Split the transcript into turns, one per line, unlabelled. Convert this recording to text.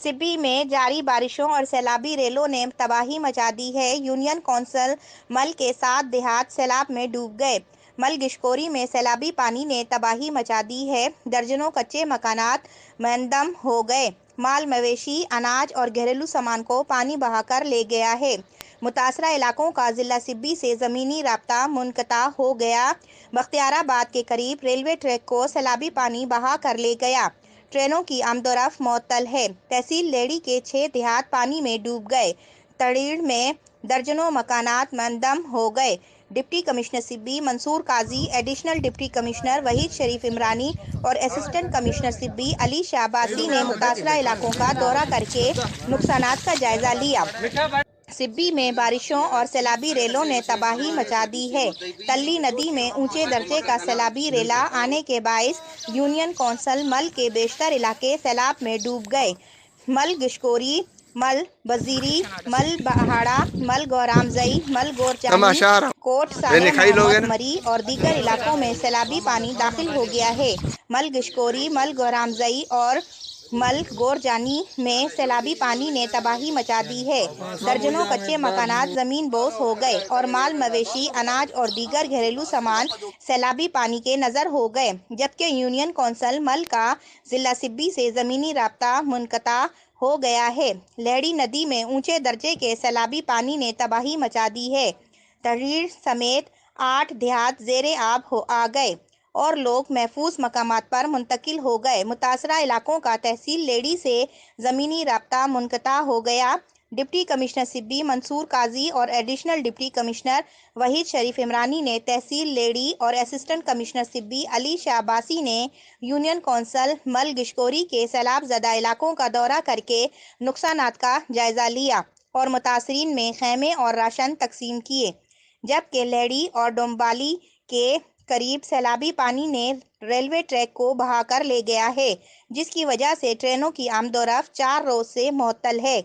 سبی میں جاری بارشوں اور سیلابی ریلوں نے تباہی مچا دی ہے۔ یونین کونسل مل کے 7 دیہات سیلاب میں ڈوب گئے۔ مل گشکوری میں سیلابی پانی نے تباہی مچا دی ہے۔ درجنوں کچے مکانات منہدم ہو گئے۔ مال مویشی، اناج اور گھریلو سامان کو پانی بہا کر لے گیا ہے۔ متاثرہ علاقوں کا ضلع سبی سے زمینی رابطہ منقطع ہو گیا۔ بختیار آباد کے قریب ریلوے ٹریک کو سیلابی پانی بہا کر لے گیا۔ ٹرینوں کی آمد و رفت معطل ہے۔ تحصیل لیڑی کے 6 دیہات پانی میں ڈوب گئے۔ تڑیڑ میں درجنوں مکانات منہدم ہو گئے۔ ڈپٹی کمشنر سبی منصور قاضی، ایڈیشنل ڈپٹی کمشنر وحید شریف عمرانی اور اسسٹنٹ کمشنر سبی علی شاہ عباسی نے متاثرہ علاقوں کا دورہ کر کے نقصانات کا جائزہ لیا۔ سبی میں بارشوں اور سیلابی ریلوں نے تباہی مچا دی ہے۔ تلی ندی میں اونچے درجے کا سیلابی ریلا آنے کے باعث یونین کونسل مل کے بیشتر علاقے سیلاب میں ڈوب گئے۔ مل گشکوری، مل بزیری، مل بہاڑا، مل گورامزئی، مل گورچانی، کوٹ سایہ محمد مری اور دیگر علاقوں میں سیلابی پانی داخل ہو گیا ہے۔ مل گشکوری، مل گورامزئی اور مل گورجانی میں سیلابی پانی نے تباہی مچا دی ہے۔ درجنوں کچے مکانات زمین بوس ہو گئے اور مال مویشی، اناج اور دیگر گھریلو سامان سیلابی پانی کے نظر ہو گئے، جبکہ یونین کونسل مل کا ضلع سبی سے زمینی رابطہ منقطع ہو گیا ہے۔ لیڑی ندی میں اونچے درجے کے سیلابی پانی نے تباہی مچا دی ہے۔ تڑیڑ سمیت 8 دیہات زیر آب آ گئے اور لوگ محفوظ مقامات پر منتقل ہو گئے۔ متاثرہ علاقوں کا تحصیل لیڑی سے زمینی رابطہ منقطع ہو گیا۔ ڈپٹی کمشنر سبی منصور قاضی اور ایڈیشنل ڈپٹی کمشنر وحید شریف عمرانی نے تحصیل لیڑی اور اسسٹنٹ کمشنر سبی علی شاہ عباسی نے یونین کونسل مل گشکوری کے سیلاب زدہ علاقوں کا دورہ کر کے نقصانات کا جائزہ لیا اور متاثرین میں خیمے اور راشن تقسیم کیے، جبکہ لیڑی اور ڈومبالی کے قریب سیلابی پانی نے ریلوے ٹریک کو بہا کر لے گیا ہے، جس کی وجہ سے ٹرینوں کی آمد و رفت 4 روز سے معطل ہے۔